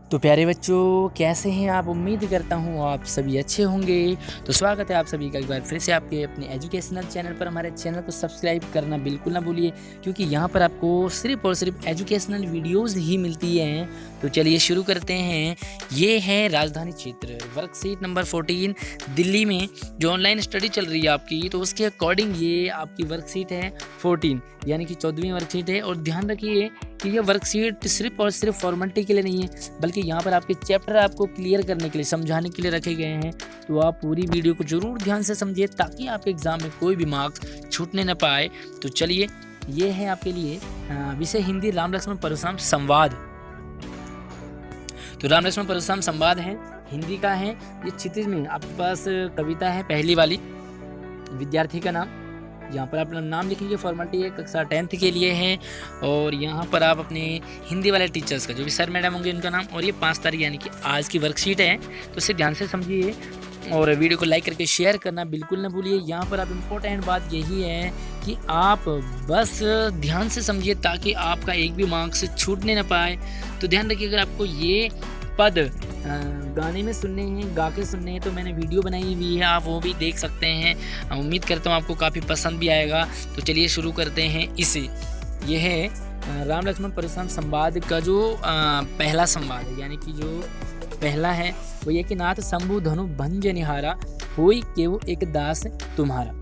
तो प्यारे बच्चों, कैसे हैं आप? उम्मीद करता हूँ आप सभी अच्छे होंगे। तो स्वागत है आप सभी का एक बार फिर से आपके अपने एजुकेशनल चैनल पर। हमारे चैनल को सब्सक्राइब करना बिल्कुल ना भूलिए, क्योंकि यहाँ पर आपको सिर्फ और सिर्फ एजुकेशनल वीडियोस ही मिलती हैं। तो चलिए शुरू करते हैं। ये है राजधानी क्षेत्र वर्कशीट नंबर 14 दिल्ली में जो ऑनलाइन स्टडी चल रही है आपकी, तो उसके अकॉर्डिंग ये आपकी वर्कशीट है 14, यानी कि 14वीं वर्कशीट है। और ध्यान रखिए कि ये वर्कशीट सिर्फ और सिर्फ फॉर्मेलिटी के लिए नहीं है, बल्कि यहाँ पर आपके चैप्टर आपको क्लियर करने के लिए, समझाने के लिए रखे गए हैं। तो आप पूरी वीडियो को जरूर ध्यान से समझिए, ताकि आपके एग्जाम में कोई भी मार्क्स छूटने न पाए। तो चलिए, ये है आपके लिए विषय हिंदी राम लक्ष्मण परशुराम संवाद। तो राम लक्ष्मण परशुराम संवाद है, हिंदी का है। ये क्षितिज में आपके पास कविता है पहली वाली, विद्यार्थी का नाम। यहाँ पर आप अपना नाम लिखेंगे, फॉर्मेलिटी है, कक्षा 10th के लिए है। और यहाँ पर आप अपने हिंदी वाले टीचर्स का, जो भी सर मैडम होंगे, उनका नाम। और ये 5 तारीख यानी कि आज की वर्कशीट है, तो इसे ध्यान से समझिए और वीडियो को लाइक करके शेयर करना बिल्कुल ना भूलिए। यहाँ पर आप इम्पोर्टेंट बात यही है कि आप बस ध्यान से समझिए, ताकि आपका एक भी मार्क्स छूटने ना पाए। तो ध्यान रखिए, अगर आपको ये पद गाने में सुनने हैं, गा के सुनने हैं, तो मैंने वीडियो बनाई हुई है, आप वो भी देख सकते हैं। उम्मीद करता हूँ आपको काफ़ी पसंद भी आएगा। तो चलिए शुरू करते हैं इसे। ये है राम लक्ष्मण परशुराम संवाद का जो पहला संवाद है, यानी कि जो पहला है वो ये कि नाथ शंभु धनु भंज निहारा, होई केहू एक दास तुम्हारा।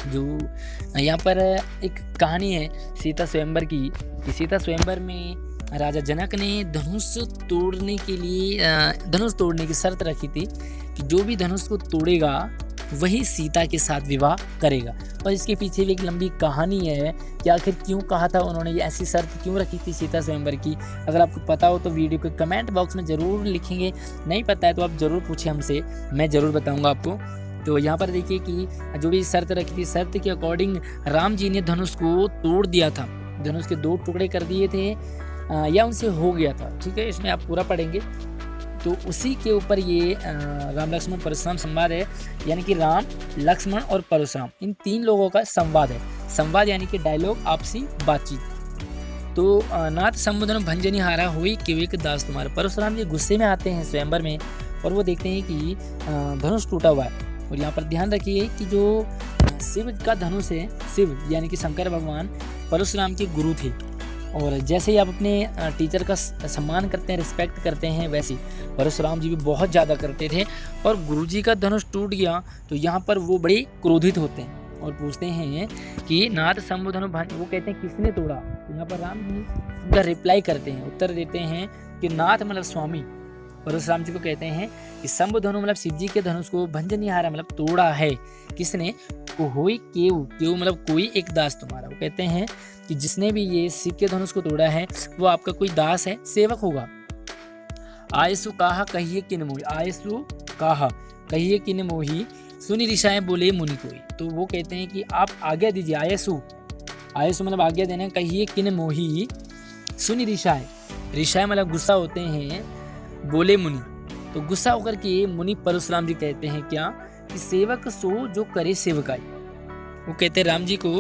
जो यहाँ पर एक कहानी है सीता स्वयंवर की, कि सीता स्वयंवर में राजा जनक ने धनुष तोड़ने के लिए धनुष तोड़ने की शर्त रखी थी कि जो भी धनुष को तोड़ेगा वही सीता के साथ विवाह करेगा। और इसके पीछे भी एक लंबी कहानी है कि आखिर क्यों कहा था उन्होंने, ऐसी शर्त क्यों रखी थी सीता स्वयंवर की। अगर आपको पता हो तो वीडियो के कमेंट बॉक्स में ज़रूर लिखेंगे, नहीं पता है तो आप ज़रूर पूछें हमसे, मैं ज़रूर बताऊँगा आपको। तो यहाँ पर देखिए कि जो भी शर्त रखी थी, शर्त के अकॉर्डिंग राम जी ने धनुष को तोड़ दिया था, धनुष के 2 टुकड़े कर दिए थे, या उनसे हो गया था। ठीक है, इसमें आप पूरा पढ़ेंगे। तो उसी के ऊपर ये राम लक्ष्मण परशुराम संवाद है, यानी कि राम, लक्ष्मण और परशुराम, इन 3 लोगों का संवाद है। संवाद यानी कि डायलॉग, आपसी बातचीत। तो नाथ संबोधन भंजनी हारा हुई केहू एक दास तुम्हारा। परशुराम जी गुस्से में आते हैं स्वयंवर में, और वो देखते हैं कि धनुष टूटा हुआ है। और यहाँ पर ध्यान रखिए कि जो शिव का धनुष है, शिव यानी कि शंकर भगवान परशुराम के गुरु थे। और जैसे ही आप अपने टीचर का सम्मान करते हैं, रिस्पेक्ट करते हैं, वैसे परशुराम जी भी बहुत ज़्यादा करते थे। और गुरुजी का धनुष टूट गया तो यहाँ पर वो बड़े क्रोधित होते हैं और पूछते हैं कि नाथ शंभु धनु भंज, वो कहते हैं किसने तोड़ा। तो यहाँ पर राम जी उनका रिप्लाई करते हैं, उत्तर देते हैं कि नाथ मतलब स्वामी, परशुराम जी को कहते हैं कि शंभु धनु मतलब शिव जी के धनुष को भंजनिहारा मतलब तोड़ा है किसने, होई केहू, केहू मतलब कोई एक दास तुम्हारा। वो कहते हैं कि जिसने भी ये शिव के धनुष को तोड़ा है वो आपका कोई दास है, सेवक होगा। आयसु काहा कहिए किन मोही, आयसु काहा कहिए किन मोही, सुनी ऋषाएं बोले मुनि कोई। तो वो कहते हैं कि आप आज्ञा दीजिए, आयसु, आयसु मतलब आज्ञा देना, कहिए किन मोही, सुनी ऋषाएं, ऋषाएं मतलब गुस्सा होते हैं, बोले मुनि। तो गुस्सा होकर के मुनि परशुराम जी कहते हैं क्या, कि सेवक सो जो करे सेवकाई। वो कहते हैं राम जी को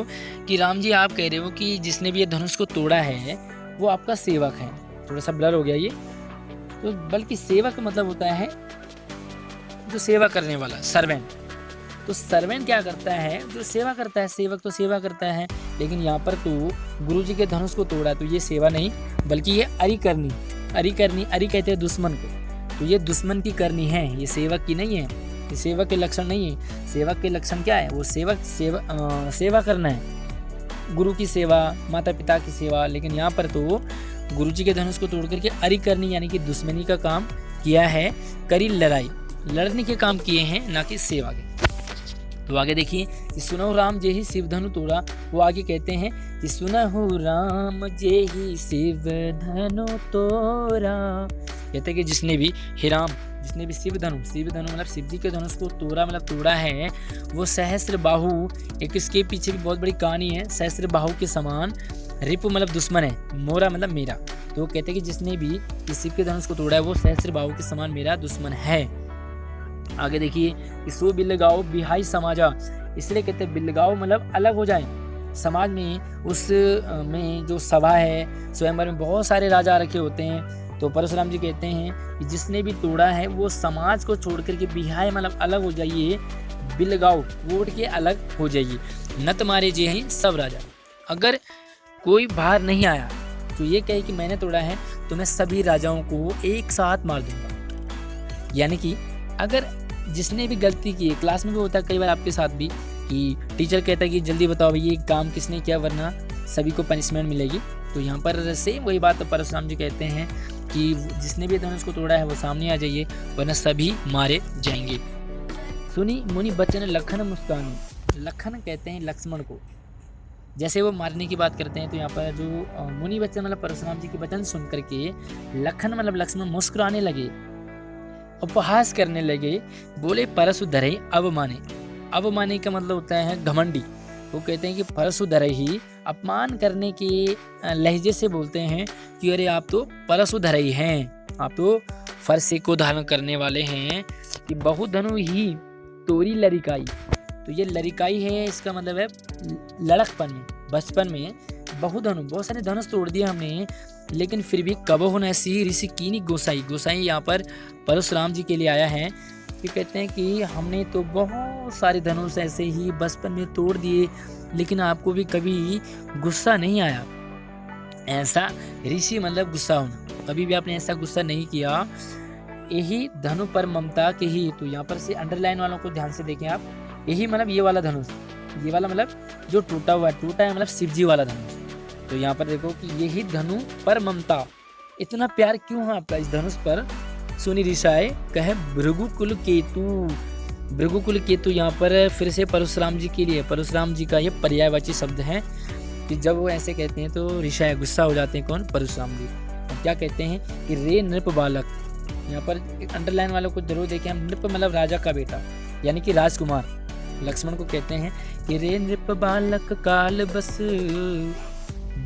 कि राम जी आप कह रहे हो कि जिसने भी ये धनुष को तोड़ा है वो आपका सेवक है। थोड़ा सा ब्लर हो गया ये, तो बल्कि सेवक मतलब होता है जो सेवा करने वाला, सर्वेंट। तो सर्वेंट क्या करता है, जो सेवा करता है। सेवक तो सेवा करता है, लेकिन यहाँ पर तो गुरु जी के धनुष को तोड़ा, तो ये सेवा नहीं बल्कि ये अरि करनी, अरि करनी, अरि कहते हैं दुश्मन को। तो ये दुश्मन की करनी है, ये सेवक की नहीं है, ये सेवक के लक्षण नहीं है। सेवक के लक्षण क्या है, वो सेवक सेवा करना है, गुरु की सेवा, माता पिता की सेवा। लेकिन यहाँ पर तो गुरु जी के धनुष को तोड़ करके अरि करनी यानी कि दुश्मनी का काम किया है, करी लड़ाई, लड़ने के काम किए हैं, ना कि सेवा के। तो आगे देखिए कि सुनहु राम जे ही शिव धनु तोड़ा। वो आगे कहते हैं कि सुनहु राम जे ही शिव धनु तोड़ा। कहते हैं कि जिसने भी हिराम, जिसने भी शिव धनु मतलब शिव जी के धनुष को तोड़ा मतलब तोड़ा है, वो सहस्त्र बाहु, एक इसके पीछे भी बहुत बड़ी कहानी है, सहस्त्र बाहु के समान, रिपु मतलब दुश्मन है, मोरा मतलब मेरा। तो वो कहते हैं कि जिसने भी इस शिव के धनुष को तोड़ा है वो सहस्त्र बाहु के समान मेरा दुश्मन है। आगे देखिए कि सो बिलगाओ बिहाई समाजा, इसलिए कहते हैं बिलगाओ मतलब अलग हो जाए समाज में। उस में जो सभा है, स्वयंवर में बहुत सारे राजा रखे होते हैं, तो परशुराम जी कहते हैं कि जिसने भी तोड़ा है वो समाज को छोड़ करके बिहाय मतलब अलग हो जाइए, बिलगाओ वोट के अलग हो जाइए, न तुम्हारे जे हैं सब राजा। अगर कोई बाहर नहीं आया तो ये कहे कि मैंने तोड़ा है तो मैं सभी राजाओं को एक साथ मार दूंगा। यानी कि अगर जिसने भी गलती की है, क्लास में भी होता है कई बार आपके साथ भी कि टीचर कहता है कि जल्दी बताओ भाई ये काम किसने किया वरना सभी को पनिशमेंट मिलेगी। तो यहाँ पर सेम वही बात परशुराम जी कहते हैं कि जिसने भी धनुष को तोड़ा है वो सामने आ जाइए वरना सभी मारे जाएंगे। सुनी मुनि बचन लखन मुस्कान। लखन कहते हैं लक्ष्मण को, जैसे वो मारने की बात करते हैं तो यहाँ पर जो मुनि बचन मतलब परशुराम जी के वचन सुन करके लखन मतलब लक्ष्मण मुस्कुराने लगे, उपहास करने लगे, बोले परशु धरे अब माने। अब माने का मतलब होता है घमंडी। वो कहते हैं कि परशु धरे ही अपमान करने के लहजे से बोलते हैं कि अरे आप तो परशु धरे ही हैं, आप तो फरसे को धारण करने वाले हैं कि बहुधनु ही तोरी लरिकाई। तो ये लरिकाई है, इसका मतलब है लड़कपन में, बचपन में बहुधनु बहुत सारे धनुष तोड़ दिए हमने, लेकिन फिर भी कबहु न सी ऋषि कीनी गोसाई। गोसाई यहाँ पर परशुराम जी के लिए आया है कि कहते हैं कि हमने तो बहुत सारे धनुष ऐसे ही बचपन में तोड़ दिए लेकिन आपको भी कभी गुस्सा नहीं आया। ऐसा ऋषि मतलब गुस्सा होना, कभी भी आपने ऐसा गुस्सा नहीं किया। यही धनु पर ममता के ही, तो यहाँ पर से अंडरलाइन वालों को ध्यान से देखें आप, यही मतलब ये वाला धनुष, ये वाला मतलब जो टूटा हुआ है, टूटा है मतलब शिव जी वाला धनुष। तो यहाँ पर देखो कि यही धनु पर ममता, इतना प्यार क्यों है आपका इस धनुष पर। सुनी ऋषाए कहे भृगुकुल केतु। भृगुकुल केतु यहाँ पर फिर से परशुराम जी के लिए, परशुराम जी का ये पर्यायवाची शब्द है कि जब वो ऐसे कहते हैं तो ऋषाए गुस्सा हो जाते हैं। कौन? परशुराम जी। क्या कहते हैं कि रे नृप बालक, यहाँ पर अंडरलाइन वालों को जरूर देखें हम, नृप मतलब राजा का बेटा यानी कि राजकुमार। लक्ष्मण को कहते हैं कि रे नृप बालक काल बस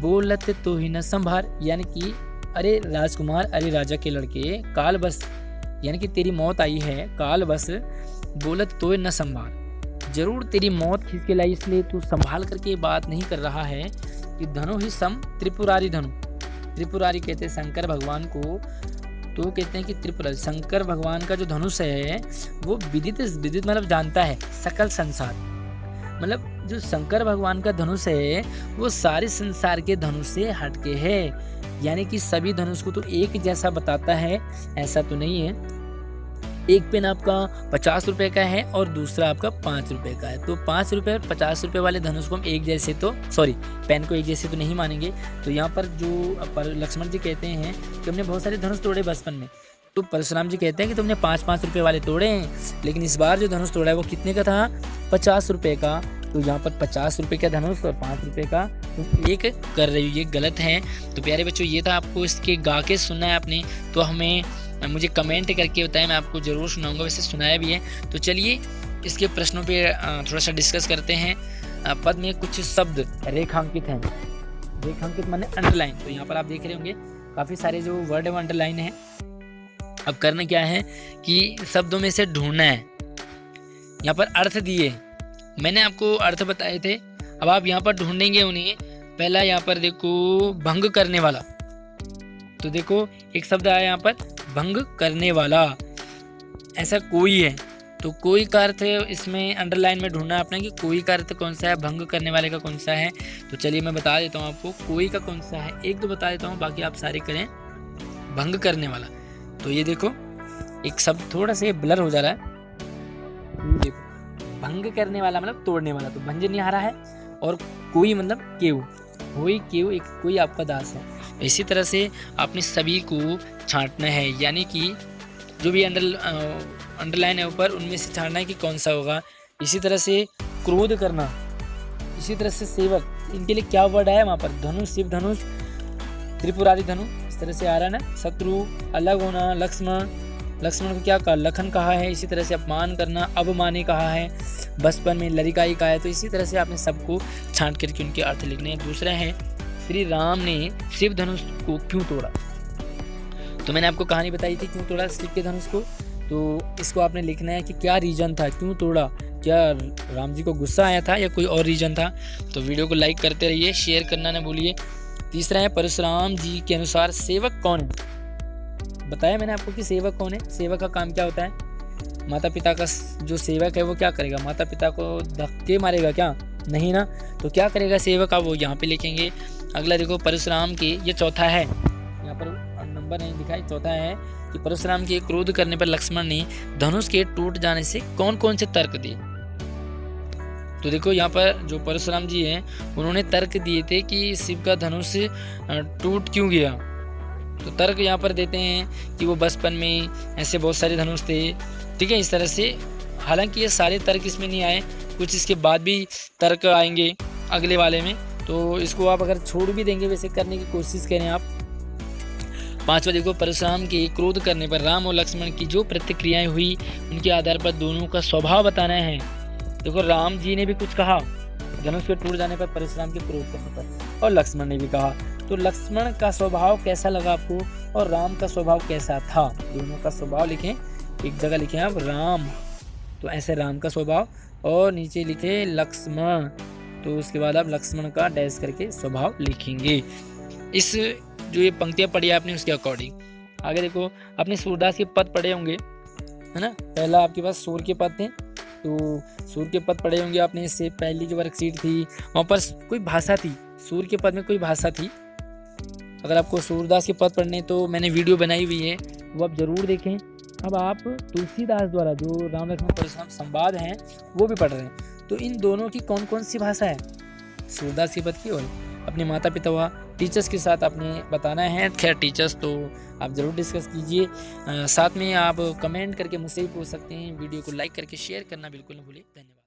बोलत तो ही न संभार, यानी कि अरे राजकुमार, अरे राजा के लड़के, काल बस यानी कि तेरी मौत आई है, काल बस बोलत तो न संभार, जरूर तेरी मौत खींच के लाई, इसलिए तू संभाल करके बात नहीं कर रहा है कि धनु ही सम त्रिपुरारी धनु। त्रिपुरारी कहते हैं शंकर भगवान को, तो कहते हैं कि त्रिपुरारी शंकर भगवान का जो धनुष है वो विदित मतलब जानता है सकल संसार, मतलब जो शंकर भगवान का धनुष है वो सारे संसार के धनुष से हटके है, यानी कि सभी धनुष को तो एक जैसा बताता है, ऐसा तो नहीं है। एक पेन आपका 50 रुपए का है और दूसरा आपका 5 रुपए का है, तो 5 रुपए और 50 रुपए वाले धनुष को हम एक जैसे तो पेन को एक जैसे तो नहीं मानेंगे। तो यहाँ पर जो लक्ष्मण जी कहते हैं कि हमने बहुत सारे धनुष तोड़े बचपन में, तो परशुराम जी कहते हैं कि तुमने 5-5 रुपए वाले तोड़े हैं, लेकिन इस बार जो धनुष तोड़ा है वो कितने का था? 50 रुपए का। तो यहाँ पर 50 रुपए का धनुष और 5 रुपए का तुम एक कर रही हो, ये गलत है। तो प्यारे बच्चों ये था, आपको इसके गा के सुनना है आपने, तो हमें मुझे कमेंट करके बताएं, मैं आपको ज़रूर सुनाऊंगा, वैसे सुनाया भी है। तो चलिए इसके प्रश्नों पे थोड़ा सा डिस्कस करते हैं। पद में कुछ शब्द रेखांकित हैं, रेखांकित माने अंडरलाइन। तो यहाँ पर आप देख रहे होंगे काफ़ी सारे जो वर्ड है वो अंडरलाइन है। अब करना क्या है कि शब्दों में से ढूंढना है। यहाँ पर अर्थ दिए, मैंने आपको अर्थ बताए थे, अब आप यहाँ पर ढूंढेंगे उन्हें। पहला यहाँ पर देखो भंग करने वाला, तो देखो एक शब्द आया यहाँ पर भंग करने वाला, ऐसा कोई है, तो कोई का अर्थ इसमें अंडरलाइन में ढूंढना आपने कि कोई का अर्थ कौन सा है, भंग करने वाले का कौन सा है। तो चलिए मैं बता देता हूँ आपको कोई का कौन सा है, एक दो बता देता हूँ, बाकी आप सारे करें। भंग करने वाला, तो ये देखो एक शब्द थोड़ा सा ब्लर हो जा रहा है, देखो भंग करने वाला मतलब तोड़ने वाला, तो भंजन नहीं आ रहा है, और कोई मतलब केव, कोई केव एक कोई आपका दास है। इसी तरह से आपने सभी को छांटना है, यानी कि जो भी अंडरलाइन है ऊपर उनमें से छांटना है कि कौन सा होगा। इसी तरह से क्रोध करना, इसी तरह से सेवक, इनके लिए क्या वर्ड आया वहाँ पर? धनुष, शिव धनुष, त्रिपुरारी धनु, इस तरह से आ रहा है ना। शत्रु, अलग होना, लक्ष्मण को क्या कहा? लखन कहा है। इसी तरह से अपमान करना, अवमानी कहा है। बचपन में लड़िकाई कहा है। तो इसी तरह से आपने सबको छांट करके उनके अर्थ लिखने हैं। दूसरा है श्री राम ने शिव धनुष को क्यों तोड़ा, तो मैंने आपको कहानी बताई थी क्यों तोड़ा शिव के धनुष को, तो इसको आपने लिखना है कि क्या रीजन था, क्यों तोड़ा, क्या राम जी को गुस्सा आया था या कोई और रीजन था। तो वीडियो को लाइक करते रहिए, शेयर करना ना भूलिए। तीसरा है परशुराम जी के अनुसार सेवक कौन है, बताया मैंने आपको कि सेवक कौन है। सेवक का काम क्या होता है, माता पिता का जो सेवक है वो क्या करेगा, माता पिता को धक्के मारेगा क्या, नहीं ना। तो क्या करेगा सेवक का, वो यहाँ पे लिखेंगे। अगला देखो परशुराम के, ये चौथा है, यहाँ पर नंबर नहीं दिखाई, चौथा है कि परशुराम के क्रोध करने पर लक्ष्मण ने धनुष के टूट जाने से कौन कौन से तर्क दिए। तो देखो यहाँ पर जो परशुराम जी हैं उन्होंने तर्क दिए थे कि शिव का धनुष टूट क्यों गया। तो तर्क यहाँ पर देते हैं कि वो बचपन में ऐसे बहुत सारे धनुष थे, ठीक है, इस तरह से। हालांकि ये सारे तर्क इसमें नहीं आए, कुछ इसके बाद भी तर्क आएंगे अगले वाले में, तो इसको आप अगर छोड़ भी देंगे वैसे करने की कोशिश करें आप। पांचवा देखो परशुराम के क्रोध करने पर राम और लक्ष्मण की जो प्रतिक्रियाएं हुई उनके आधार पर दोनों का स्वभाव बताना है। देखो राम जी ने भी कुछ कहा धनुष के टूट जाने पर, परशुराम के क्रोध करने पर, और लक्ष्मण ने भी कहा। तो लक्ष्मण का स्वभाव कैसा लगा आपको और राम का स्वभाव कैसा था, दोनों का स्वभाव लिखें, एक जगह लिखें आप राम, तो ऐसे राम का स्वभाव, और नीचे लिखे लक्ष्मण, तो उसके बाद आप लक्ष्मण का डैश करके स्वभाव लिखेंगे। इस जो ये पंक्तियां पढ़ी आपने उसके अकॉर्डिंग। आगे देखो आपने सूरदास के पद पढ़े होंगे, है ना, पहला आपके पास सूर के पद थे, तो सूर के पद पढ़े होंगे आपने। इससे पहली जो वर्कशीट थी वहाँ पर कोई भाषा थी, सूर के पद में कोई भाषा थी। अगर आपको सूरदास के पद पढ़ने तो मैंने वीडियो बनाई हुई है, वो आप जरूर देखें। अब आप तुलसीदास द्वारा जो राम लक्ष्मण परशुराम संवाद हैं वो भी पढ़ रहे हैं, तो इन दोनों की कौन कौन सी भाषा है, सूरदास के पद की और अपने माता पिता व टीचर्स के साथ आपने बताना है। खैर टीचर्स तो आप ज़रूर डिस्कस कीजिए, साथ में आप कमेंट करके मुझसे भी पूछ सकते हैं। वीडियो को लाइक करके शेयर करना बिल्कुल न भूलें। धन्यवाद।